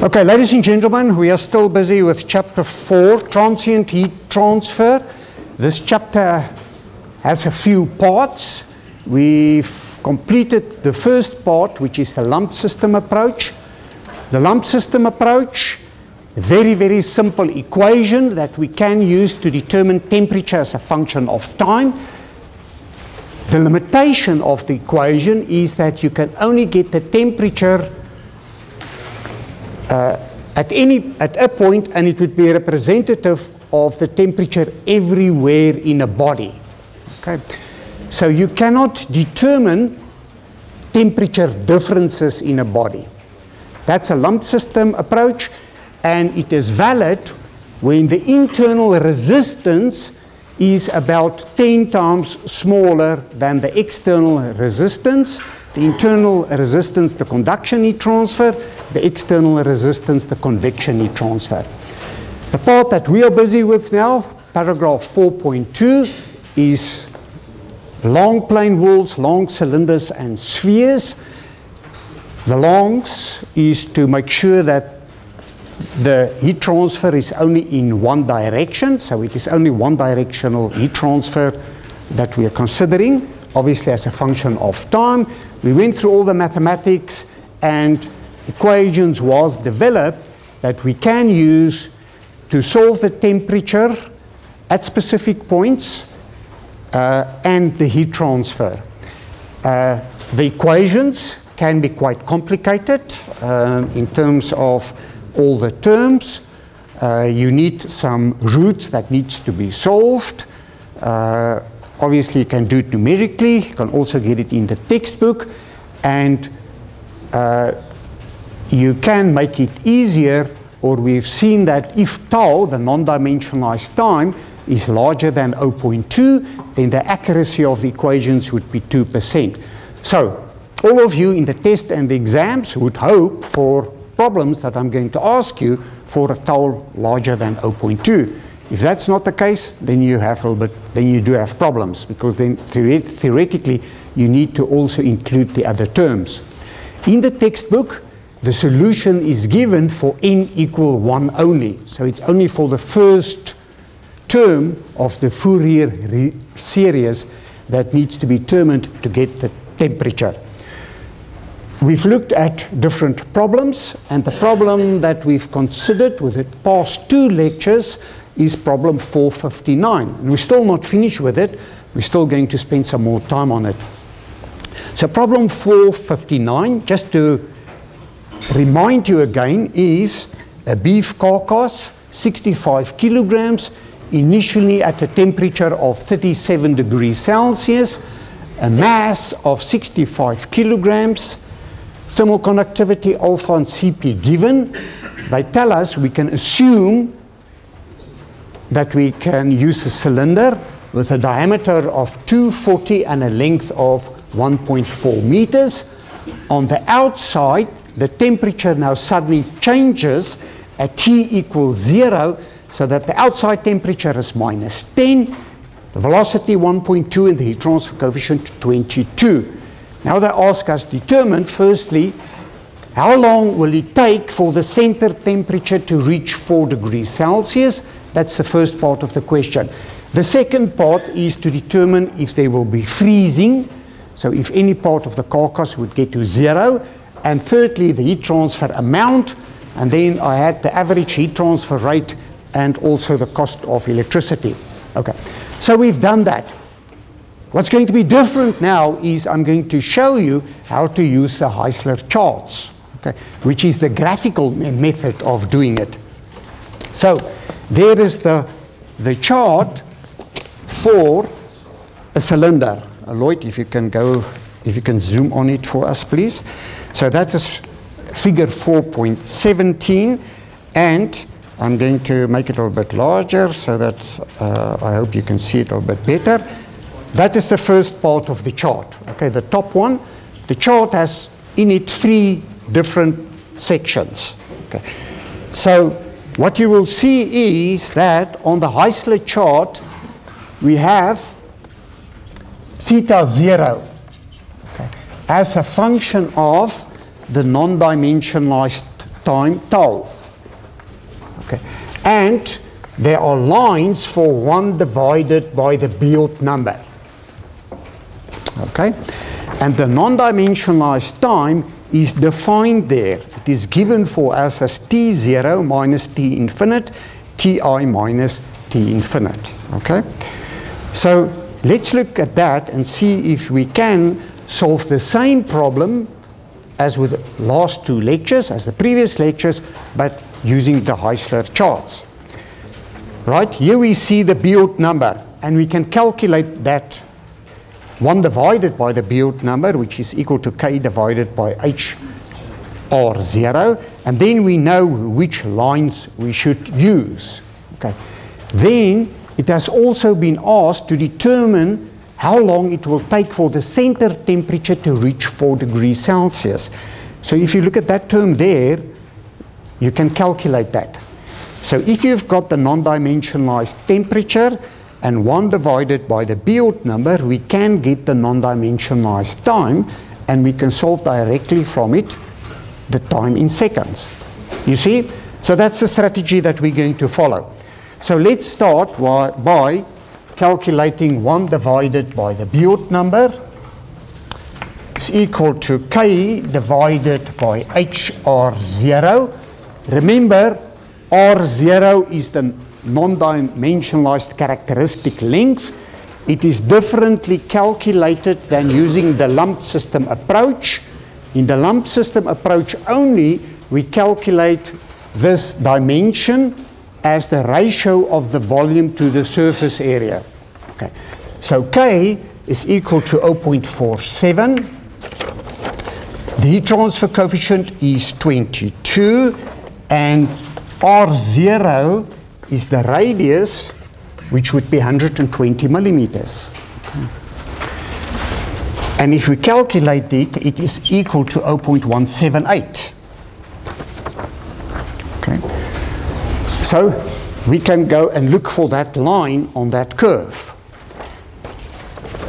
Okay, ladies and gentlemen, we are still busy with chapter 4, Transient Heat Transfer. This chapter has a few parts. We've completed the first part, which is the lump system approach. The lump system approach, a very, very simple equation that we can use to determine temperature as a function of time. The limitation of the equation is that you can only get the temperature at a point, and it would be representative of the temperature everywhere in a body. Okay? So you cannot determine temperature differences in a body. That's a lump system approach, and it is valid when the internal resistance is about 10 times smaller than the external resistance. The internal resistance, the conduction heat transfer; the external resistance, the convection heat transfer. The part that we are busy with now, paragraph 4.2, is long plane walls, long cylinders and spheres. The longs is to make sure that the heat transfer is only in one direction, so it is only one directional heat transfer that we are considering, obviously as a function of time. We went through all the mathematics, and equations was developed that we can use to solve the temperature at specific points and the heat transfer. The equations can be quite complicated in terms of all the terms. You need some roots that needs to be solved. Obviously, you can do it numerically. You can also get it in the textbook, and you can make it easier, or we've seen that if tau, the non-dimensionalized time, is larger than 0.2, then the accuracy of the equations would be 2%. So, all of you in the test and the exams would hope for problems that I'm going to ask you for a tau larger than 0.2. If that's not the case, then you have a little bit, then you do have problems, because then theoretically you need to also include the other terms. In the textbook, the solution is given for n equal 1 only. So it's only for the first term of the Fourier series that needs to be determined to get the temperature. We've looked at different problems, and the problem that we've considered with the past 2 lectures is problem 459. And we're still not finished with it. We're still going to spend some more time on it. So problem 459, just to remind you again, is a beef carcass, 65 kilograms, initially at a temperature of 37 degrees Celsius, a mass of 65 kilograms, thermal conductivity alpha and Cp given. They tell us we can assume that we can use a cylinder with a diameter of 240 and a length of 1.4 meters. On the outside, the temperature now suddenly changes at T equals 0, so that the outside temperature is minus 10, the velocity 1.2, and the heat transfer coefficient 22. Now they ask us determine, firstly, how long will it take for the center temperature to reach 4 degrees Celsius? That's the first part of the question. The second part is to determine if there will be freezing, so if any part of the carcass would get to 0. And thirdly, the heat transfer amount, and then I had the average heat transfer rate and also the cost of electricity. Okay, so we've done that. What's going to be different now is I'm going to show you how to use the Heisler charts, okay, which is the graphical method of doing it. So there is the chart for a cylinder. Lloyd, if you can zoom on it for us, please. So that is figure 4.17, and I'm going to make it a little bit larger so that I hope you can see it a little bit better. That is the first part of the chart, okay, the top one. The chart has in it 3 different sections. Okay. So what you will see is that on the Heisler chart, we have theta 0, okay, as a function of the non-dimensionalized time tau. Okay. And there are lines for 1 divided by the Biot number. Okay. And the non-dimensionalized time is defined there. It is given for us as t0 minus t infinite, ti minus t infinite. Okay. So let's look at that and see if we can solve the same problem as with the last 2 lectures, as the previous lectures, but using the Heisler charts. Right, here we see the Biot number, and we can calculate that 1 divided by the Biot number, which is equal to k divided by h r0, and then we know which lines we should use. Okay. Then it has also been asked to determine how long it will take for the center temperature to reach 4 degrees Celsius. So if you look at that term there, you can calculate that. So if you've got the non-dimensionalized temperature and 1 divided by the Biot number, we can get the non-dimensionalized time, and we can solve directly from it the time in seconds. You see? So that's the strategy that we're going to follow. So let's start by calculating 1 divided by the Biot number is equal to k divided by hr0. Remember, r0 is the non-dimensionalized characteristic length. It is differently calculated than using the lump system approach. In the lump system approach only, we calculate this dimension as the ratio of the volume to the surface area. Okay. So K is equal to 0.47. The heat transfer coefficient is 22, and R0 is the radius, which would be 120 millimeters. Okay. And if we calculate it, it is equal to 0.178. Okay. So we can go and look for that line on that curve.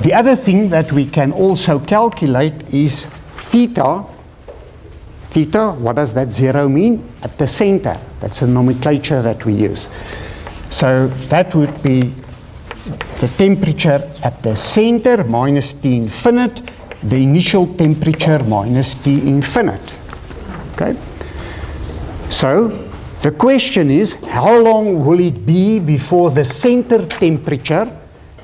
The other thing that we can also calculate is theta. Theta, what does that 0 mean? At the center. That's a nomenclature that we use. So that would be the temperature at the center minus T infinite, the initial temperature minus T infinite. Okay? So the question is, how long will it be before the center temperature,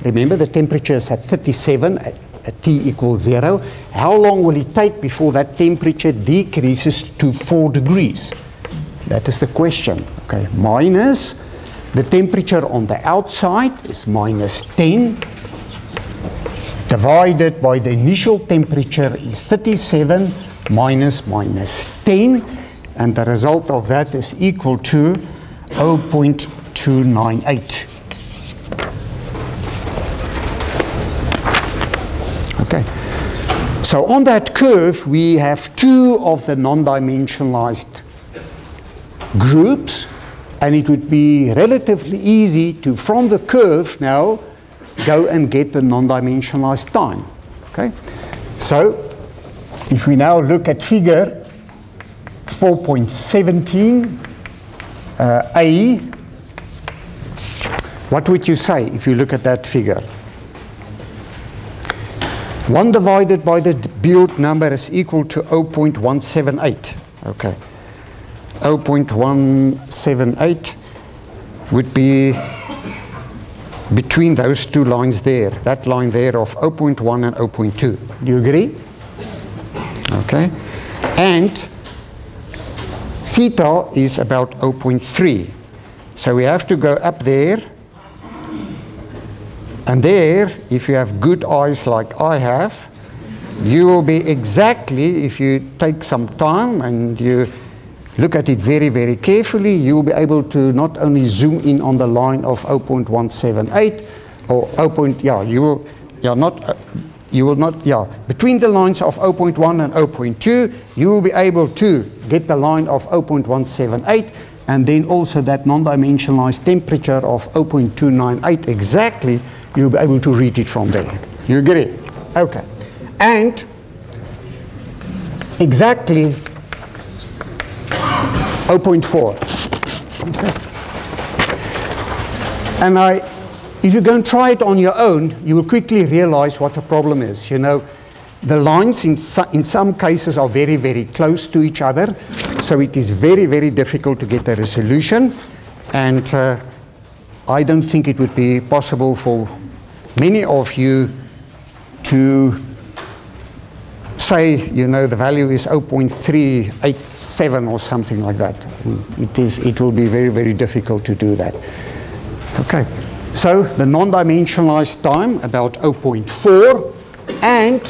remember the temperature is at 37 at T equals 0, how long will it take before that temperature decreases to 4 degrees? That is the question. Okay, minus the temperature on the outside is minus 10, divided by the initial temperature is 37 minus 10, and the result of that is equal to 0.298. Okay, so on that curve we have 2 of the non-dimensionalized groups, and it would be relatively easy to, from the curve now, go and get the non-dimensionalized time. Okay, so if we now look at figure 4.17 A, what would you say if you look at that figure? 1 divided by the Biot number is equal to 0.178. Okay. 0.178 would be between those 2 lines there, that line there of 0.1 and 0.2. Do you agree? Okay. And theta is about 0.3. So we have to go up there. And there, if you have good eyes like I have, you will be exactly, if you take some time and you look at it very, very carefully, you will be able to not only zoom in on the line of 0.178 or 0. You will not, between the lines of 0.1 and 0.2, you will be able to get the line of 0.178, and then also that non-dimensionalized temperature of 0.298 exactly, you'll be able to read it from there. You agree? Okay. And exactly 0.4. Okay. And if you go and try it on your own, you will quickly realize what the problem is. You know, the lines in some cases are very, very close to each other, so it is very, very difficult to get a resolution. And I don't think it would be possible for many of you to say, you know, the value is 0.387 or something like that. It will be very, very difficult to do that. Okay, so the non-dimensionalized time, about 0.4, and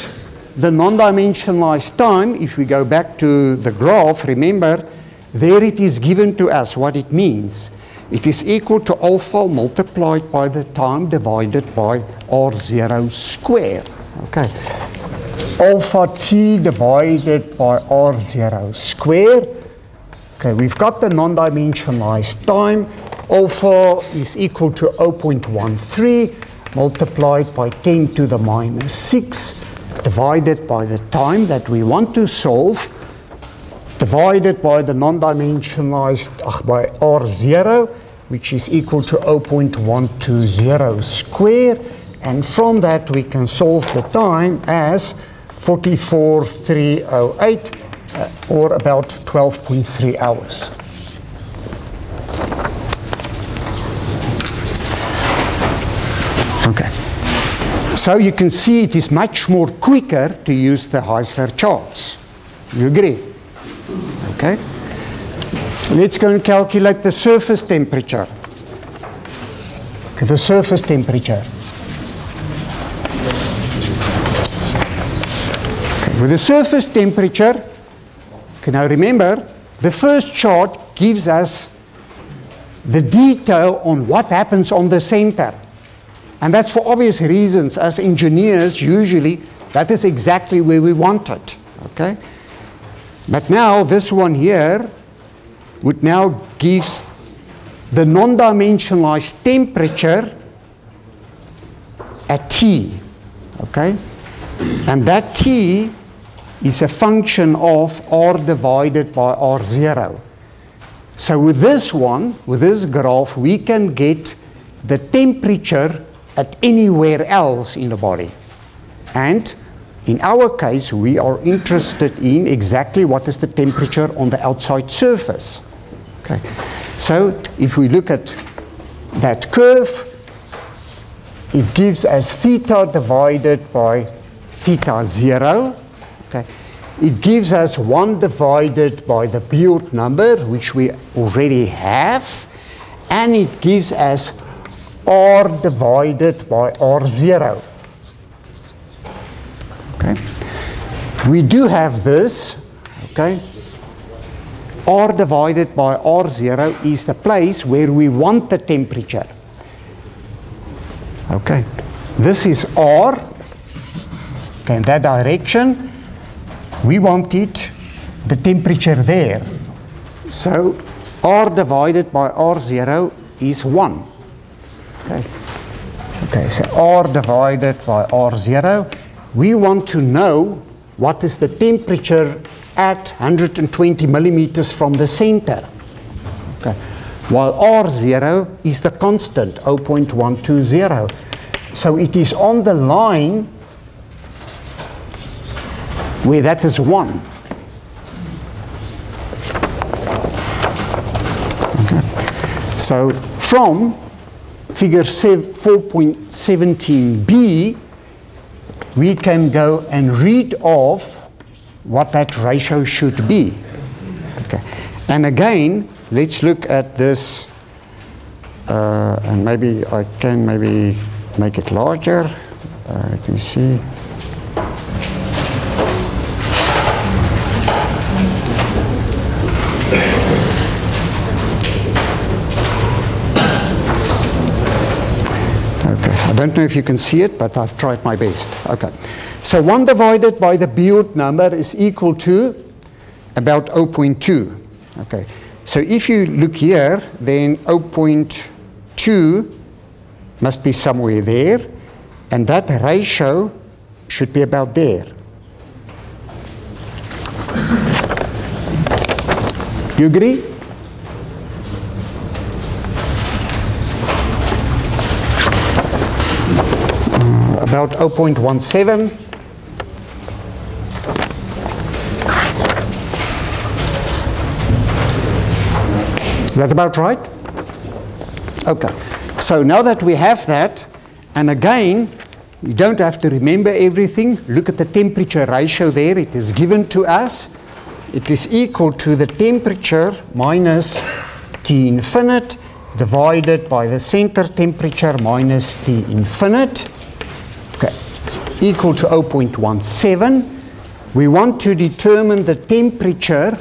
the non-dimensionalized time, if we go back to the graph, remember, there it is given to us what it means. It is equal to alpha multiplied by the time divided by R0 squared. Okay. Alpha t divided by R0 squared. Okay, we've got the non-dimensionalized time. Alpha is equal to 0.13 multiplied by 10 to the minus 6 divided by the time that we want to solve, divided by the non-dimensionalized, by R0, which is equal to 0.120 squared. And from that we can solve the time as 44,308, or about 12.3 hours. Okay. So you can see it is much more quicker to use the Heisler charts. You agree? Okay. Let's go and calculate the surface temperature. Okay, the surface temperature. Okay, with the surface temperature, okay, now remember, the first chart gives us the detail on what happens on the center. And that's for obvious reasons. As engineers, usually, that is exactly where we want it. Okay? But now, this one here would now give the non-dimensionalized temperature at T. Okay? And that T is a function of R divided by R0. So with this one, with this graph, we can get the temperature at anywhere else in the body. And in our case, we are interested in exactly what is the temperature on the outside surface. Okay. So if we look at that curve, it gives us theta divided by theta 0. Okay. It gives us 1 divided by the Biot number, which we already have, and it gives us R divided by R0. Okay. We do have this, okay. R divided by R0 is the place where we want the temperature. Okay. This is R, okay, in that direction. We want it, the temperature there. So R divided by R0 is 1. Okay. Okay, so R divided by R0. We want to know what is the temperature at 120 millimeters from the center. Okay. While R0 is the constant, 0.120. So it is on the line where that is 1. Okay. So from figure 4.17b, we can go and read off what that ratio should be. Okay. And again, let's look at this, and maybe I can make it larger. Let me see. I don't know if you can see it, but I've tried my best. Okay. So 1 divided by the Biot number is equal to about 0.2. Okay. So if you look here, then 0.2 must be somewhere there, and that ratio should be about there. You agree? about 0.17. Is that about right? Okay. So now that we have that, and again, you don't have to remember everything. Look at the temperature ratio there. It is given to us. It is equal to the temperature minus T infinite divided by the center temperature minus T infinite. Okay. It's equal to 0.17. We want to determine the temperature.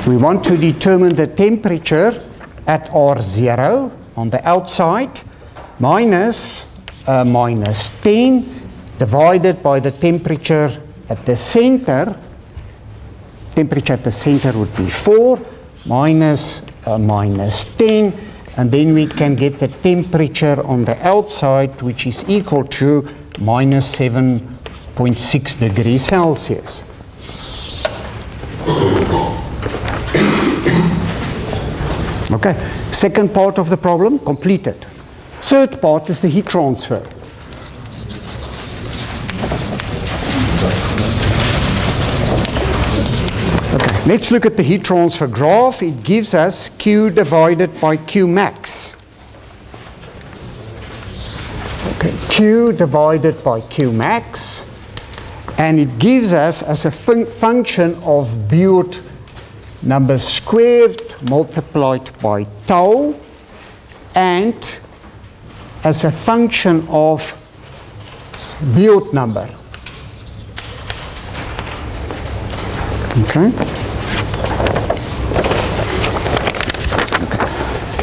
We want to determine the temperature at R0 on the outside minus 10 divided by the temperature at the center. Temperature at the center would be 4 minus 10, and then we can get the temperature on the outside, which is equal to minus 7.6 degrees Celsius. Okay, second part of the problem completed. Third part is the heat transfer. Okay, let's look at the heat transfer graph. It gives us Q divided by Q max. Okay, Q divided by Q max. And it gives us as a function of Biot number squared multiplied by tau, and as a function of Biot number. Okay.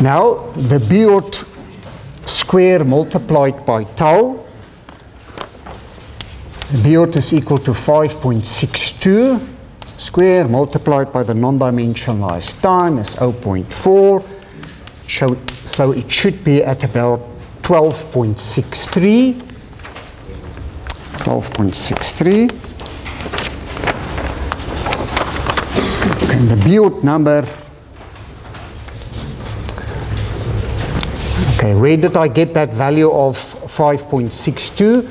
Now the Biot square multiplied by tau, Biot is equal to 5.62. Square multiplied by the non-dimensionalized time is 0.4. So it should be at about 12.63. 12.63. And the Biot number. Okay, where did I get that value of 5.62?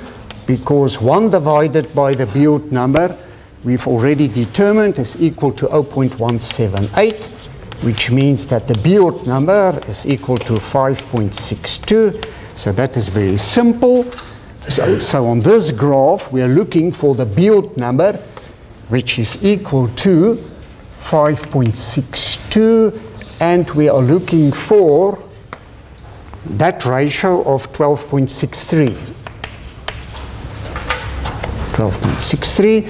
Because 1 divided by the Biot number we've already determined is equal to 0.178, which means that the Biot number is equal to 5.62. So that is very simple. So on this graph, we are looking for the Biot number, which is equal to 5.62, and we are looking for that ratio of 12.63. 12.63.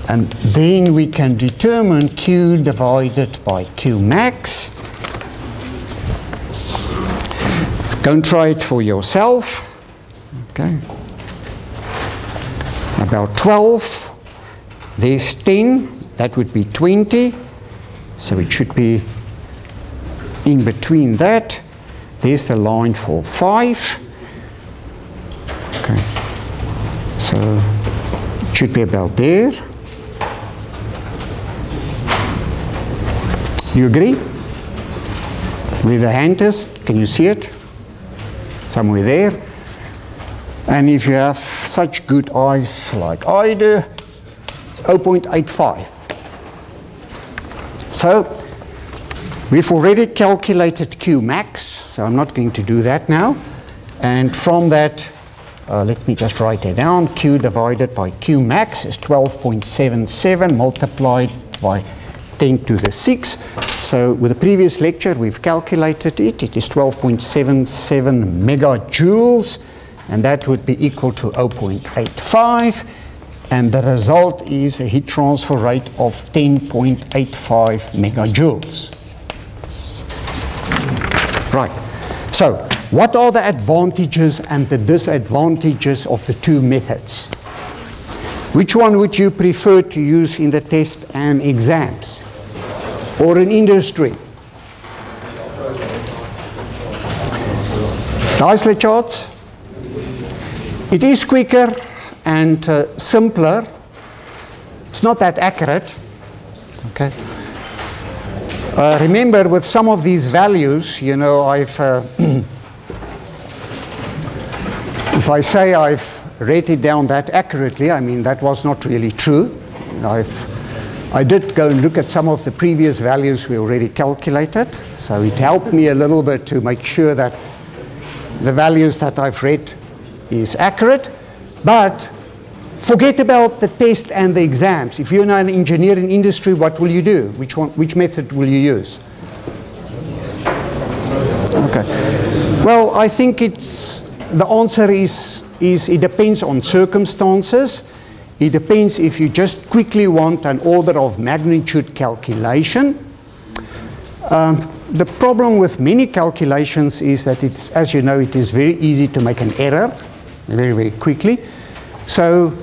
And then we can determine Q divided by Q max. Go and try it for yourself. Okay. About 12. There's 10. That would be 20. So it should be in between that. There's the line for 5. Okay. So it should be about there. You agree? Where the hand is, can you see it? Somewhere there. And if you have such good eyes like I do, it's 0.85. So we've already calculated Q max, so I'm not going to do that now. And from that, let me just write it down. Q divided by Q max is 12.77 multiplied by 10 to the 6. So with the previous lecture, we've calculated it. It is 12.77 megajoules, and that would be equal to 0.85. And the result is a heat transfer rate of 10.85 megajoules. Right. So what are the advantages and the disadvantages of the two methods? Which one would you prefer to use in the test and exams? Or in industry? The Heisler charts? It is quicker and simpler. It's not that accurate. Okay. Remember, with some of these values, you know, I've if I say I've read it down that accurately, I mean, that was not really true. I did go and look at some of the previous values we already calculated, so it helped me a little bit to make sure that the values that I've read is accurate. But forget about the test and the exams. If you're now an engineer in industry, what will you do? Which method will you use? Okay. Well, I think the answer is it depends on circumstances. It depends if you just quickly want an order of magnitude calculation. The problem with many calculations is that it's, as you know, it is very easy to make an error very, very quickly. So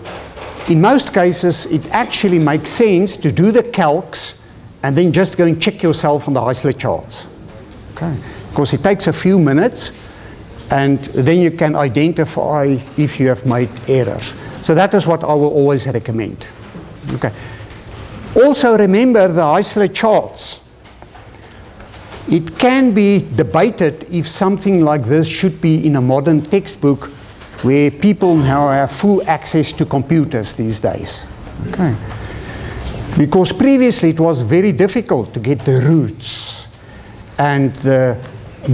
in most cases, it actually makes sense to do the calcs and then just go and check yourself on the Heisler charts. Okay. Because it takes a few minutes, and then you can identify if you have made errors. So that is what I will always recommend. Okay. Also remember the Heisler charts. It can be debated if something like this should be in a modern textbook where people now have full access to computers these days. Okay. Because previously it was very difficult to get the roots and the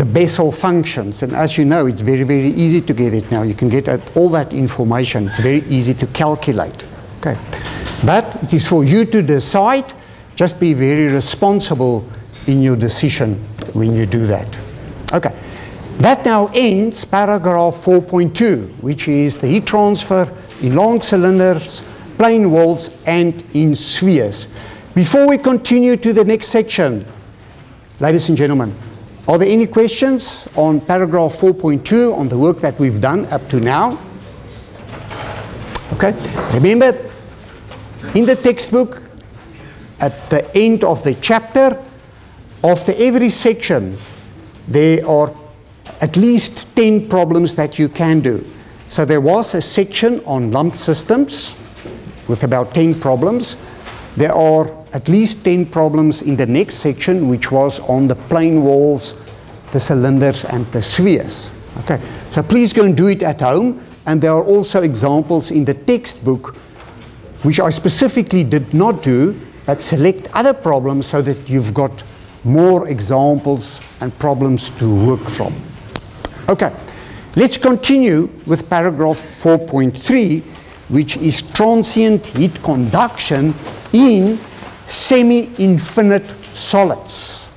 Bessel functions, and as you know, it's very, very easy to get it now. You can get all that information. It's very easy to calculate. Okay. But it is for you to decide. Just be very responsible in your decision when you do that. Okay. That now ends paragraph 4.2, which is the heat transfer in long cylinders, plane walls, and in spheres. Before we continue to the next section, ladies and gentlemen, are there any questions on paragraph 4.2 on the work that we've done up to now? Okay. Remember, in the textbook, at the end of the chapter, after every section, there are at least 10 problems that you can do. So there was a section on lump systems with about 10 problems. There are at least 10 problems in the next section, which was on the plane walls, the cylinders, and the spheres. Okay, so please go and do it at home. And there are also examples in the textbook, which I specifically did not do, but select other problems so that you've got more examples and problems to work from. Okay, let's continue with paragraph 4.3, which is transient heat conduction in semi-infinite solids.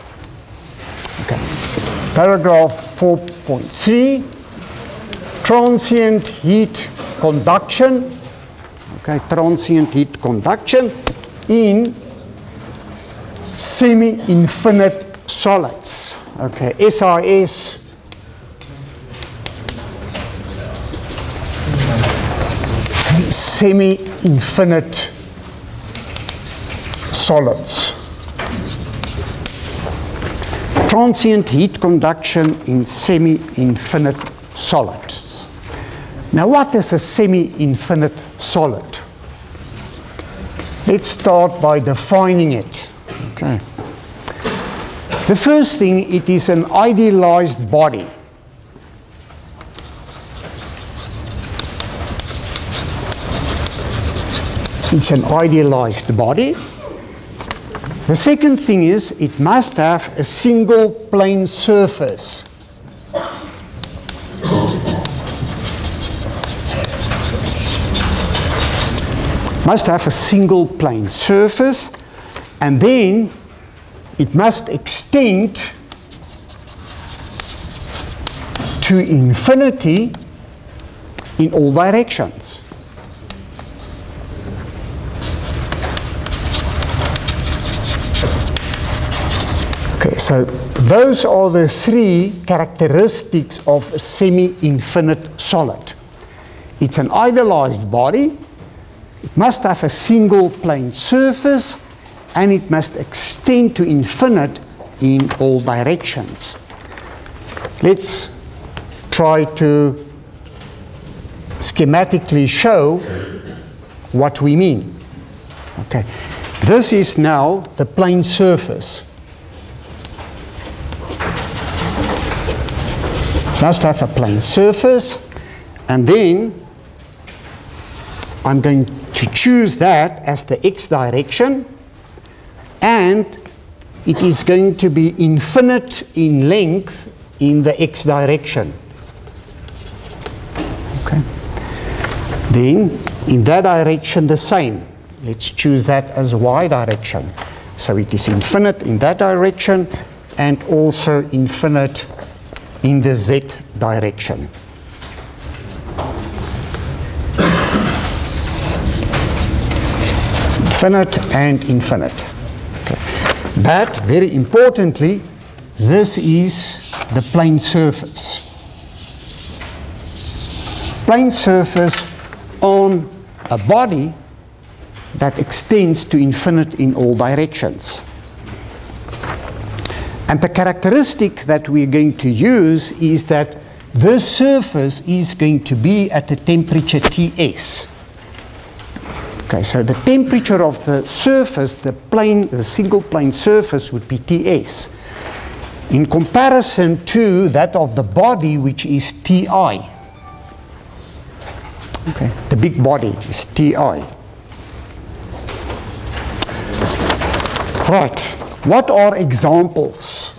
Okay, paragraph 4.3, transient heat conduction. Okay, transient heat conduction in semi-infinite solids. Okay, SIS. Semi-infinite solids. Transient heat conduction in semi-infinite solids. Now, what is a semi-infinite solid? Let's start by defining it. Okay. The first thing, it is an idealized body. It's an idealized body. The second thing is it must have a single plane surface. Must have a single plane surface, and then it must extend to infinity in all directions. Okay, so those are the three characteristics of a semi-infinite solid. It's an idealized body, it must have a single plane surface, and it must extend to infinite in all directions. Let's try to schematically show what we mean. Okay, this is now the plane surface. Must have a plane surface, And then I'm going to choose that as the x direction, and it is going to be infinite in length in the x direction. Okay. Then in that direction the same. Let's choose that as y direction. So it is infinite in that direction and also infinite in the z direction. Infinite and infinite. Okay. But very importantly, this is the plane surface. Plane surface on a body that extends to infinite in all directions. And the characteristic that we're going to use is that this surface is going to be at a temperature Ts. Okay, so the temperature of the surface, the single plane surface would be Ts, in comparison to that of the body, which is Ti. Okay, the big body is Ti. Right, what are examples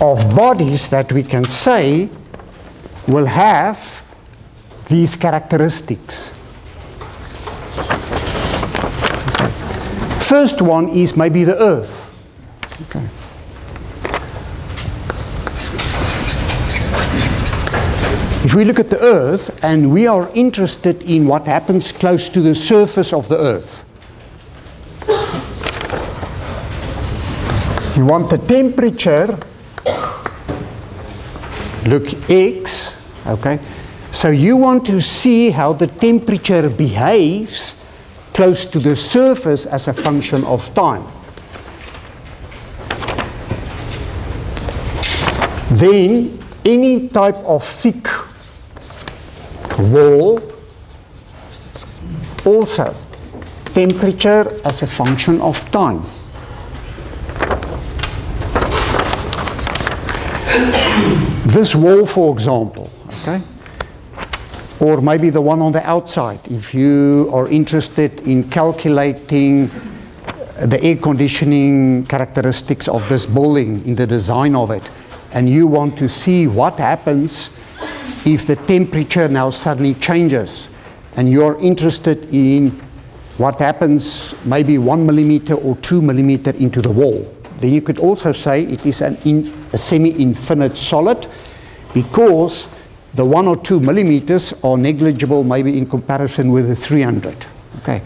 of bodies that we can say will have these characteristics? Okay. First one is maybe the Earth. Okay. If we look at the Earth and we are interested in what happens close to the surface of the Earth, you want the temperature, look X, okay, so you want to see how the temperature behaves close to the surface as a function of time. Then any type of thick wall, also temperature as a function of time. This wall, for example, okay, or maybe the one on the outside, if you are interested in calculating the air conditioning characteristics of this building in the design of it, and you want to see what happens if the temperature now suddenly changes, and you're interested in what happens maybe 1 millimeter or 2 millimeter into the wall, then you could also say it is a semi-infinite solid, because the 1 or 2 millimeters are negligible maybe in comparison with the 300. Okay,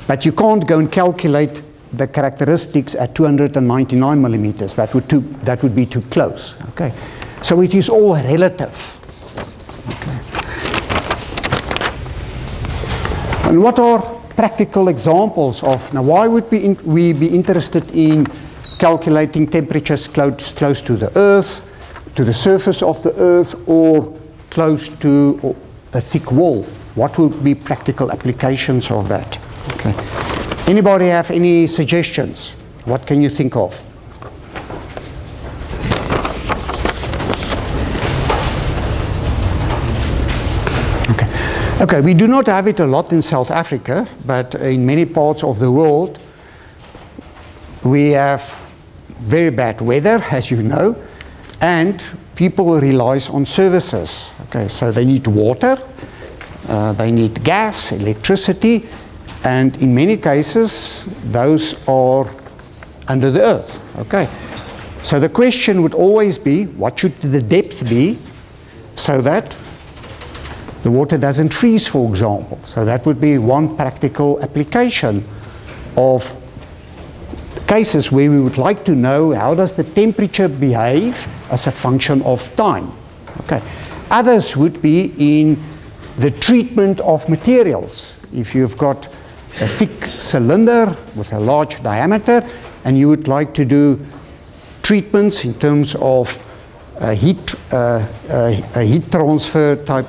but you can't go and calculate the characteristics at 299 millimeters. That would be too close. Okay, so it is all relative. Okay. And what are practical examples of, now why would we be interested in calculating temperatures close to the Earth, to the surface of the Earth, or close to a thick wall? What would be practical applications of that? Okay. Anybody have any suggestions? What can you think of? Okay, we do not have it a lot in South Africa, but in many parts of the world we have very bad weather, as you know, and people rely on services. Okay, so they need water, they need gas, electricity, and in many cases those are under the earth. Okay, so the question would always be, what should the depth be so that the water doesn't freeze, for example? So that would be one practical application of cases where we would like to know how does the temperature behave as a function of time. Okay. Others would be in the treatment of materials. If you've got a thick cylinder with a large diameter and you would like to do treatments in terms of heat transfer type,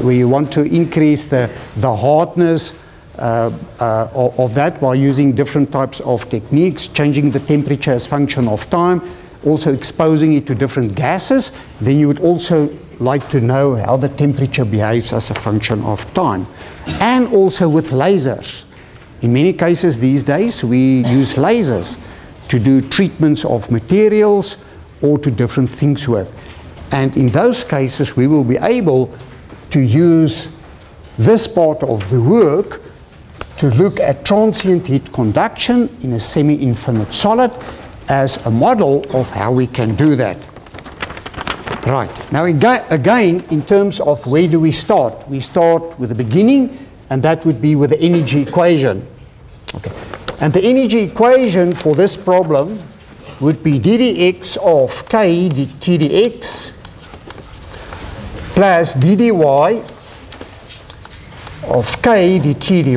where you want to increase the hardness of that by using different types of techniques, changing the temperature as function of time, also exposing it to different gases, then you would also like to know how the temperature behaves as a function of time. And also with lasers. In many cases these days we use lasers to do treatments of materials or to different things with. And in those cases we will be able to use this part of the work to look at transient heat conduction in a semi-infinite solid as a model of how we can do that. Right, now again, in terms of where do we start? We start with the beginning, and that would be with the energy equation. Okay. And the energy equation for this problem would be ddx of k dt dx plus ddy of k dt dy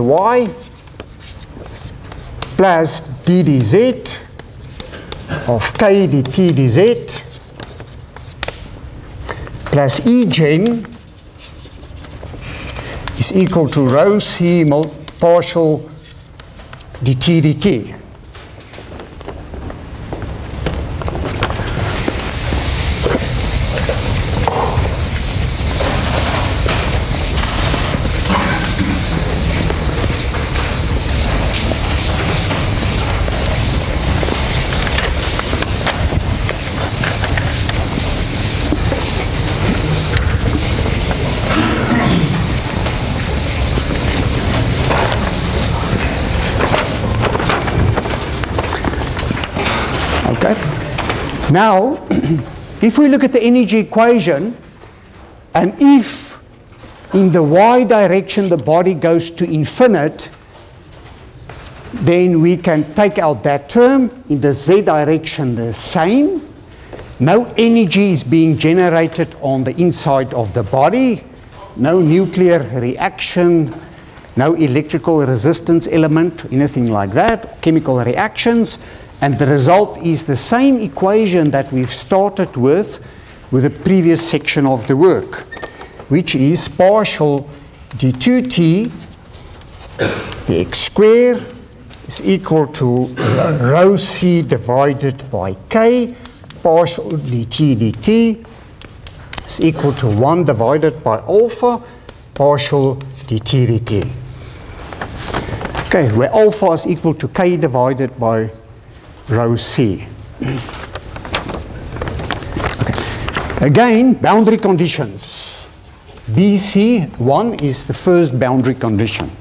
plus ddz of k dt dz plus E-gen is equal to rho c partial dt dt. Now, if we look at the energy equation, and if in the y direction the body goes to infinite, then we can take out that term. In the z direction the same. No energy is being generated on the inside of the body. No nuclear reaction, no electrical resistance element, anything like that, chemical reactions. And the result is the same equation that we've started with the previous section of the work, which is partial d2t dx squared is equal to rho c divided by k, partial dt dt is equal to 1 divided by alpha, partial dt dt. Okay, where alpha is equal to k divided by rho c. Okay. Again, boundary conditions. BC1 is the first boundary condition.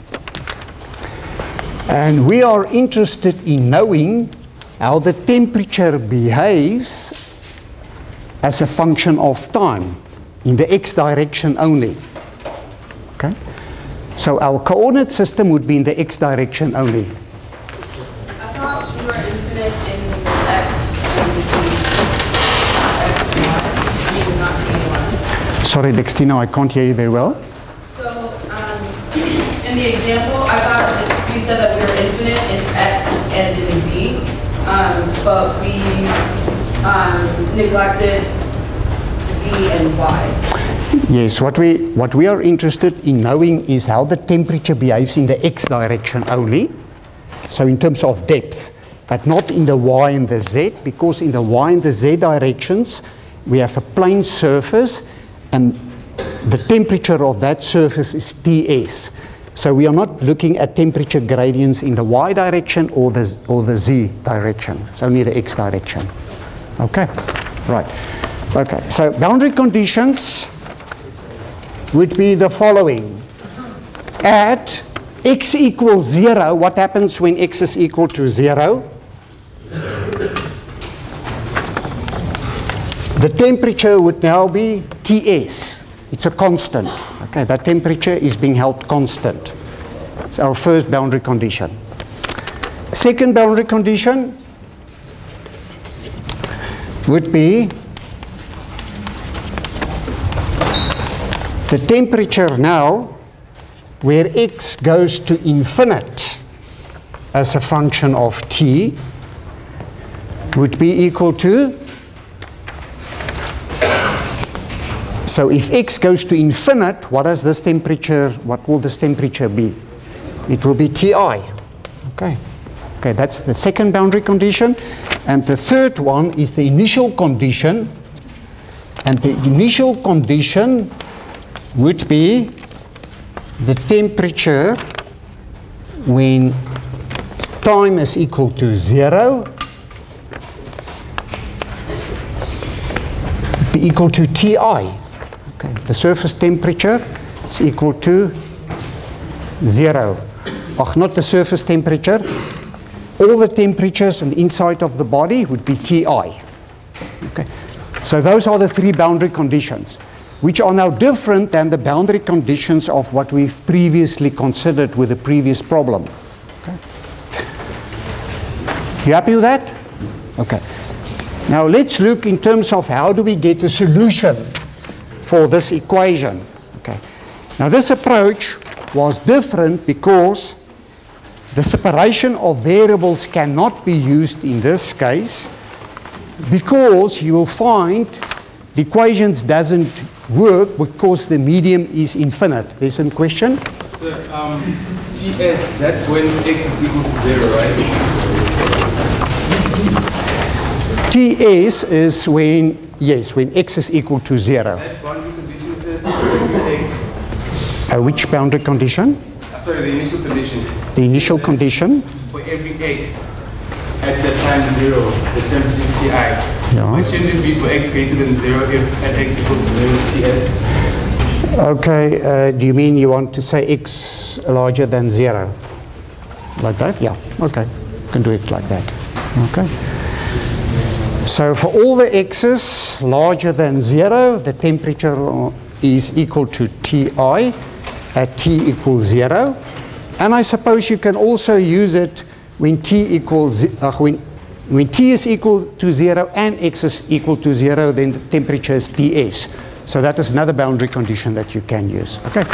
And we are interested in knowing how the temperature behaves as a function of time in the x direction only. Okay? So our coordinate system would be in the x direction only. Sorry, Dextina, I can't hear you very well. So, in the example, I thought that you said that we were infinite in x and in z, but we neglected z and y. Yes, what we are interested in knowing is how the temperature behaves in the x direction only, so in terms of depth, but not in the y and the z, because in the y and the z directions, we have a plane surface, and the temperature of that surface is Ts. So we are not looking at temperature gradients in the y direction or the z direction. It's only the x direction. Okay, right. Okay, so boundary conditions would be the following. At x equals 0, what happens when x is equal to 0? The temperature would now be Ts. It's a constant. Okay, that temperature is being held constant. It's our first boundary condition. Second boundary condition would be the temperature now where x goes to infinite as a function of t would be equal to, so if x goes to infinite, what will this temperature be? It will be Ti. Okay. Okay, that's the second boundary condition. And the third one is the initial condition. And the initial condition would be the temperature when time is equal to 0 be equal to Ti. Okay, the surface temperature is equal to 0. Not the surface temperature. All the temperatures on the inside of the body would be Ti. Okay. So those are the three boundary conditions, which are now different than the boundary conditions of what we've previously considered with the previous problem. Okay. You happy with that? Okay. Now let's look in terms of how do we get a solution for this equation. Okay. Now this approach was different because the separation of variables cannot be used in this case, because you will find the equations doesn't work because the medium is infinite. There's a question? So, TS, that's when x is equal to 0, right? TS is when, yes, when x is equal to 0. That boundary condition says for every x. Which boundary condition? Sorry, the initial condition. The initial condition? For every x at the time 0, the temperature is Ti. Yeah. Why shouldn't it be for x greater than 0 if at x equals 0 is TS? Okay, do you mean you want to say x larger than 0? Like that? Yeah, okay. You can do it like that. Okay. So for all the x's larger than 0, the temperature is equal to Ti at t equals 0. And I suppose you can also use it when t equals, when t is equal to 0 and x is equal to 0, then the temperature is Ts. So that is another boundary condition that you can use. Okay,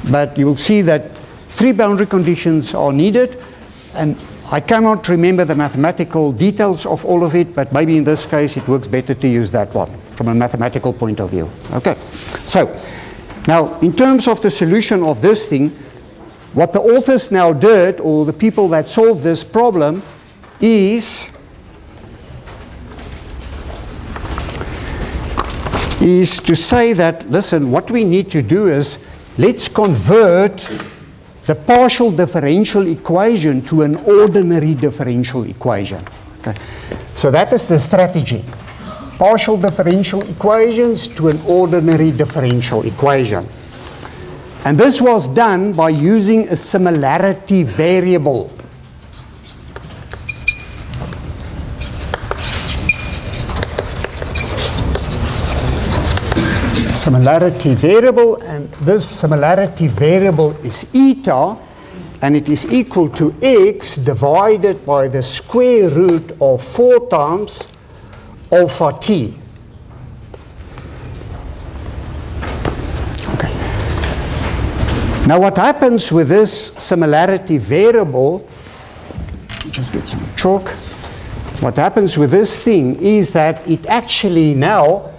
but you will see that three boundary conditions are needed, and I cannot remember the mathematical details of all of it, but maybe in this case it works better to use that one from a mathematical point of view. Okay, so now in terms of the solution of this thing, what the authors now did, or the people that solved this problem, is to say that, listen, what we need to do is, let's convert the partial differential equation to an ordinary differential equation. Okay. So that is the strategy. Partial differential equations to an ordinary differential equation. And this was done by using a similarity variable. Similarity variable, and this similarity variable is eta, and it is equal to x divided by the square root of 4 times alpha t. Okay. Now what happens with this similarity variable, just get some chalk. What happens with this thing is that it actually now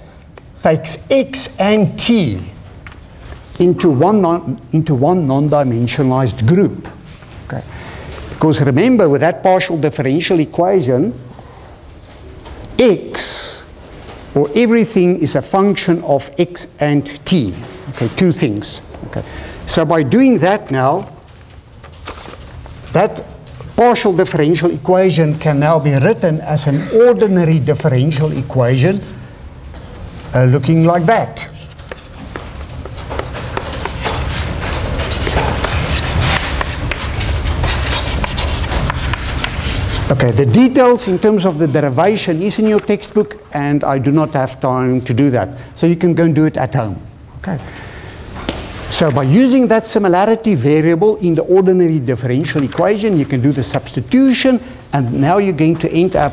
takes x and t into one non-dimensionalized group. Okay. Because remember, with that partial differential equation, x, or everything, is a function of x and t. Okay, two things. Okay. So by doing that now, that partial differential equation can now be written as an ordinary differential equation looking like that. Okay, the details in terms of the derivation is in your textbook, and I do not have time to do that. So you can go and do it at home. Okay. So by using that similarity variable in the ordinary differential equation, you can do the substitution, and now you're going to end up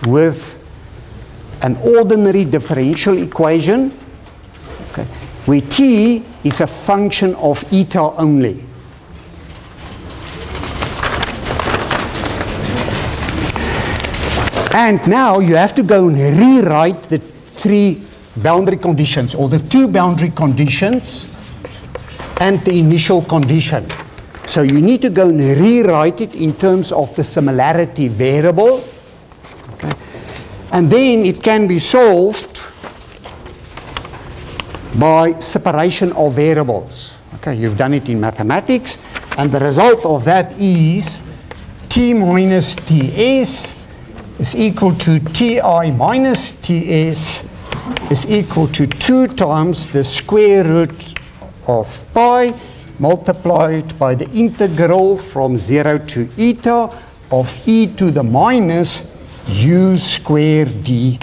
with an ordinary differential equation, okay, where t is a function of eta only. And now you have to go and rewrite the three boundary conditions, or the two boundary conditions and the initial condition. So you need to go and rewrite it in terms of the similarity variable. Okay. And then it can be solved by separation of variables. Okay, you've done it in mathematics, and the result of that is T minus Ts is equal to Ti minus Ts is equal to 2 times the square root of pi multiplied by the integral from 0 to eta of e to the minus u squared du.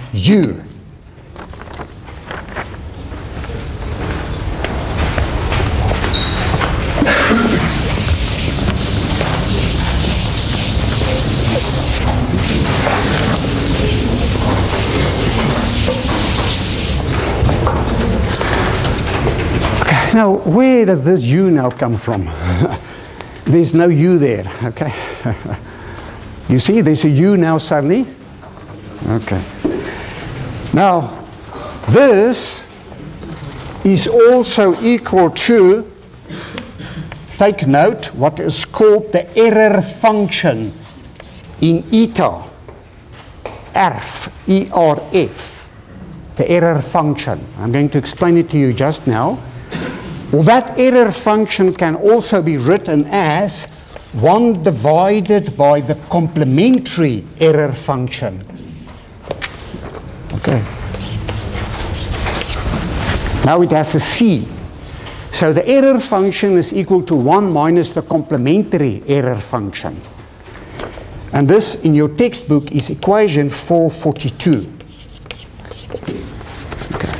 Now, where does this u now come from? There's no u there, okay? You see, there's a u now suddenly. Okay. Now, this is also equal to, take note, what is called the error function in eta. ERF, E-R-F, the error function. I'm going to explain it to you just now. Well, that error function can also be written as 1 divided by the complementary error function. Okay. Now it has a C. So the error function is equal to 1 minus the complementary error function. And this, in your textbook, is equation 442. Okay.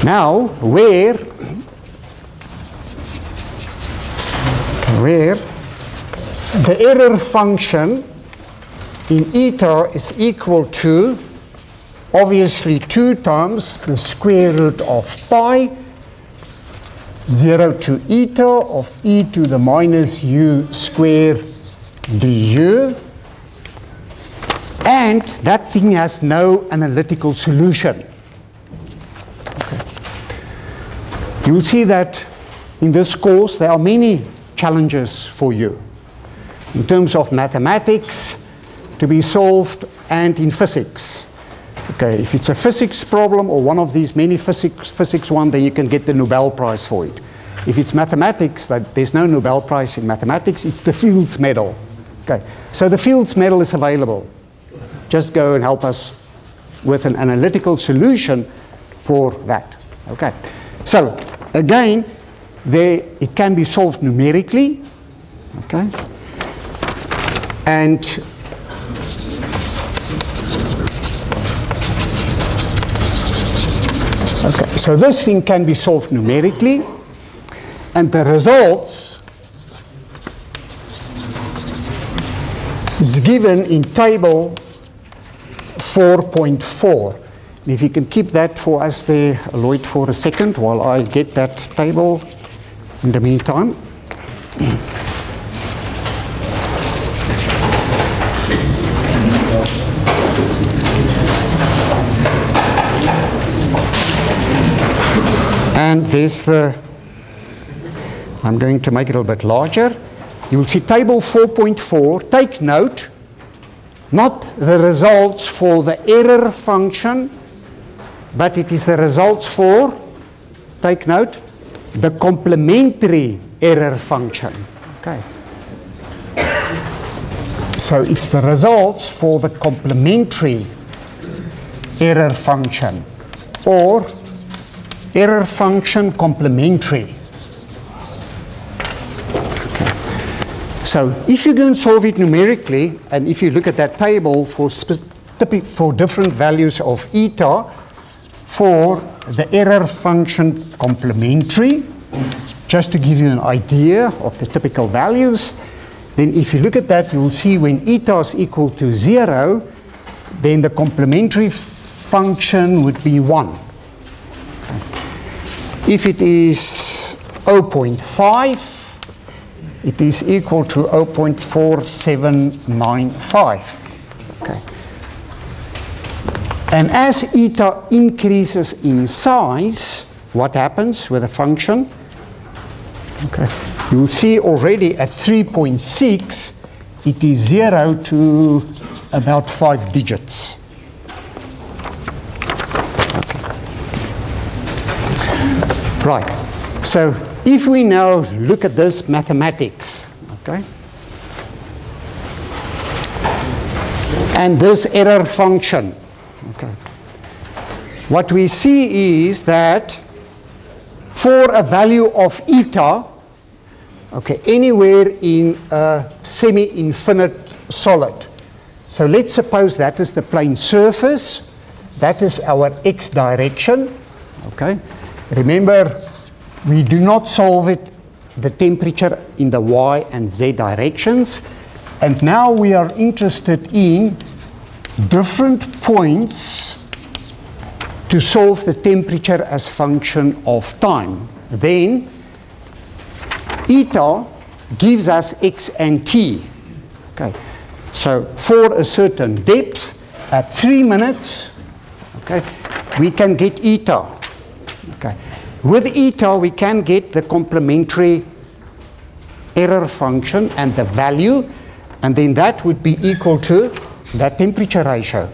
Now, where the error function in eta is equal to, obviously, 2 times the square root of pi, 0 to eta of e to the minus u squared du, and that thing has no analytical solution. Okay. You will see that in this course there are many challenges for you in terms of mathematics to be solved and in physics. Okay, if it's a physics problem or one of these many physics one, then you can get the Nobel Prize for it. If it's mathematics, there's no Nobel Prize in mathematics, it's the Fields Medal. Okay, so the Fields Medal is available. Just go and help us with an analytical solution for that. Okay, so again, it can be solved numerically, okay, and okay, so this thing can be solved numerically, and the results is given in table 4.4. If you can keep that for us there, Lloyd, for a second while I get that table in the meantime. And there's the, I'm going to make it a little bit larger. You'll see table 4.4. Take note, not the results for the error function, but it is the results for, take note, the complementary error function. Okay. So it's the results for the complementary error function, or error function complementary. Okay. So if you go and solve it numerically, and if you look at that table for different values of eta, for the error function complementary, just to give you an idea of the typical values, then if you look at that, you will see when eta is equal to 0, then the complementary function would be 1. If it is 0.5, it is equal to 0.4795. Okay. And as eta increases in size, what happens with a function? Okay. you'll see already at 3.6, it is 0 to about 5 digits. Okay. Right. So if we now look at this mathematics, okay, and this error function, okay, what we see is that for a value of eta, okay, anywhere in a semi-infinite solid. So let's suppose that is the plane surface. That is our x direction. Okay. Remember, we do not solve it, the temperature in the y and z directions. And now we are interested in different points to solve the temperature as function of time. Then eta gives us x and t. Okay. So for a certain depth at 3 minutes, okay, we can get eta. Okay. With eta we can get the complementary error function and the value, and then that would be equal to that temperature ratio.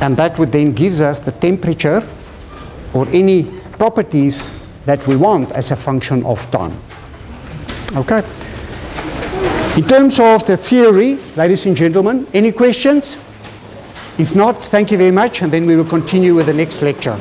And that would then gives us the temperature or any properties that we want as a function of time. Okay. In terms of the theory, ladies and gentlemen, any questions? If not, thank you very much, and then we will continue with the next lecture.